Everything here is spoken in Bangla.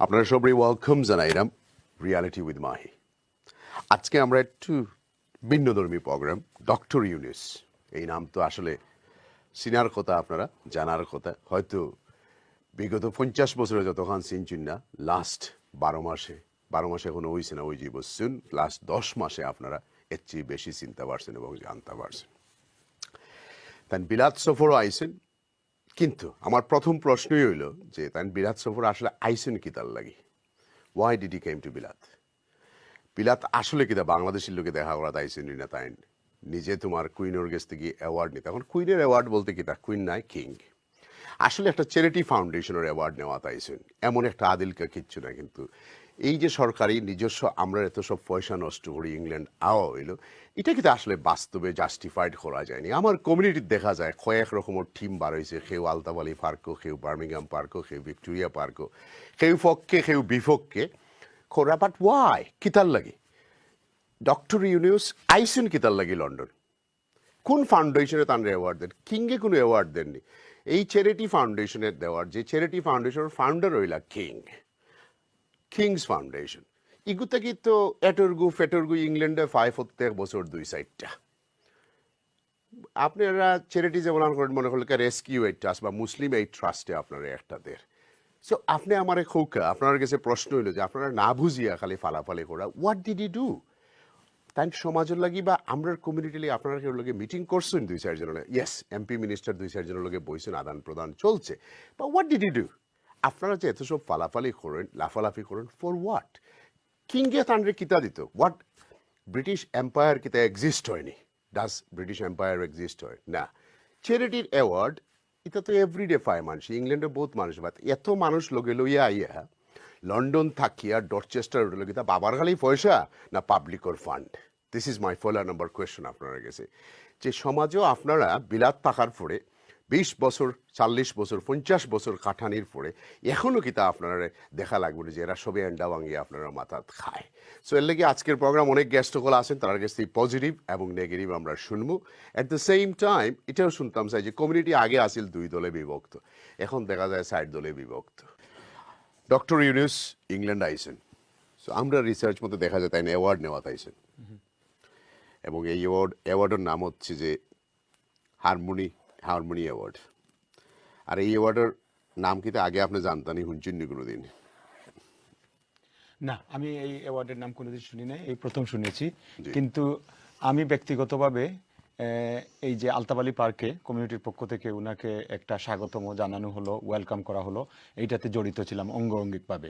আপনারা সবাই ওয়েলকাম জানাইলাম রিয়ালিটি উইথ মাহি। আজকে আমরা একটু ভিন্নধর্মী প্রোগ্রাম ডক্টর ইউনুস, এই নাম তো আসলে চিনার কথা, আপনারা জানার কথা। হয়তো বিগত 50 বছরে যতক্ষণ চিনচুন না, লাস্ট 12 মাসে এখনো হয়েছে না ওই যে বসছেন, লাস্ট 10 মাসে আপনারা এর চেয়ে বেশি চিনতে পারছেন এবং জানতে পারছেন। তাই বিলাত সফরও আইসেন, কিন্তু আমার প্রথম প্রশ্নই হইল যে তাই বিলাত সফর আসলে আইসেন কি তার লাগি? Why did he came to Bilat? Bilat আসলে কিনা বাংলাদেশের লোকে দেখা করা তাইছেন না, তাই নিজে তোমার কুইনের কাছ থেকে অ্যাওয়ার্ড নিতে। এখন কুইনের অ্যাওয়ার্ড বলতে কিনা, কুইন নাই, কিং। আসলে একটা চ্যারিটি ফাউন্ডেশনের অ্যাওয়ার্ড নেওয়া তাইছেন, এমন একটা আদিলকা কিচ্ছু না। কিন্তু এই যে সরকারি নিজস্ব আমরা এত সব পয়সা নষ্ট করি, ইংল্যান্ড আওয়া হইলো, এটা কিন্তু আসলে বাস্তবে জাস্টিফাইড করা যায়নি। আমার কমিউনিটির দেখা যায় কয়েক রকমের টিম বার হয়েছে, কেউ আলতাবালি পার্কও, কেউ বার্মিংহাম পার্কও, কেউ ভিক্টোরিয়া পার্কও, কেউ পক্ষে কেউ বিপক্ষে খোরা। বাট ওয়াই কিতার লাগে ডক্টর ইউনুস আইসেন কিতার লাগে লন্ডন? কোন ফাউন্ডেশনে তার অ্যাওয়ার্ড দেন? কিংয়ে কোনো অ্যাওয়ার্ড দেননি। এই চ্যারিটি ফাউন্ডেশনের দেওয়ার, যে চ্যারিটি ফাউন্ডেশনের ফাউন্ডার হইলা কিংস ফাউন্ডেশন। ইগুতে কি তো এটরগু ফেটরগু ইংল্যান্ডে ফায় প্রত্যেক বছর 2-4টা। আপনারা চ্যারিটি যেমন করেন, মনে করলে রেস্কিউ এইড ট্রাস্ট বা মুসলিম এইড ট্রাস্টে আপনারা একটা দের। সো আপনি আমার খৌকা, আপনার কাছে প্রশ্ন হইল যে আপনারা না বুঝিয়া খালি ফালাফালি করা, হোয়াট ডিড ইউ ডু? তাই সমাজের লাগি বা আমরা কমিউনিটি লাগি আপনারা কেউ লোকে মিটিং করছেন 2-4 জনের? ইয়েস, এমপি মিনিস্টার 2-4 জনের লোকে বইছেন, আদান প্রদান চলছে। বা হোয়াট ডিড ইউ ডু? আপনারা যে এত সব ফালাফালি করেন, লাফালাফি করেন, ফর হোয়াট? কিংকে তান্ডে কিতা দিত? হোয়াট? ব্রিটিশ এম্পায়ার কিতা এক্সিস্ট হয়নি? ডাস ব্রিটিশ এম্পায়ার এক্সিস্ট হয় না? চ্যারিটির অ্যাওয়ার্ড এটা তো এভরিডে পায় মানুষ, ইংল্যান্ডে বহুত মানুষ। বাট এত মানুষ লোকে লইয়া আইয়া লন্ডন থাকিয়া ডরচেস্টার রোডে কিতা বাবার খালি পয়সা না পাবলিকর fund? This is my follow number question আপনার কাছে। যে সমাজেও আপনারা বিলাত থাকার পরে 20 বছর, 40 বছর, 50 বছর কাঠানির পরে এখনও কিতা আপনারা দেখা লাগবে যে এরা সবে এন্ডা ভাঙিয়ে আপনারা মাথা খায়। সো এর লেগে আজকের প্রোগ্রাম অনেক গেস্টকল আছেন, তার কাছ থেকে পজিটিভ এবং নেগেটিভ আমরা শুনবো। অ্যাট দ্য সেম টাইম এটাও শুনতাম চাই যে কমিউনিটি আগে আসিল 2 দলে বিভক্ত, এখন দেখা যায় 60 দলে বিভক্ত। ডক্টর ইউনুস ইংল্যান্ড আইসেন, সো আমরা রিসার্চ মতো দেখা যায় তাই অ্যাওয়ার্ড নেওয়া তাইছেন। এবং এই অ্যাওয়ার্ডের নাম হচ্ছে যে হারমোনি অ্যাওয়ার্ড। আর এই অ্যাওয়ার্ডের নাম কিন্তু আগে আপনি জানতানি, শুনছেননি কোনোদিন? না, আমি এই অ্যাওয়ার্ডের নাম কোনোদিন শুনি নাই, এই প্রথম শুনেছি। জি। কিন্তু আমি ব্যক্তিগতভাবে এই যে আলতাবালি পার্কে কমিউনিটির পক্ষ থেকে উনাকে একটা স্বাগতম জানানো হলো, ওয়েলকাম করা হলো, এইটাতে জড়িত ছিলাম অঙ্গাঙ্গিকভাবে।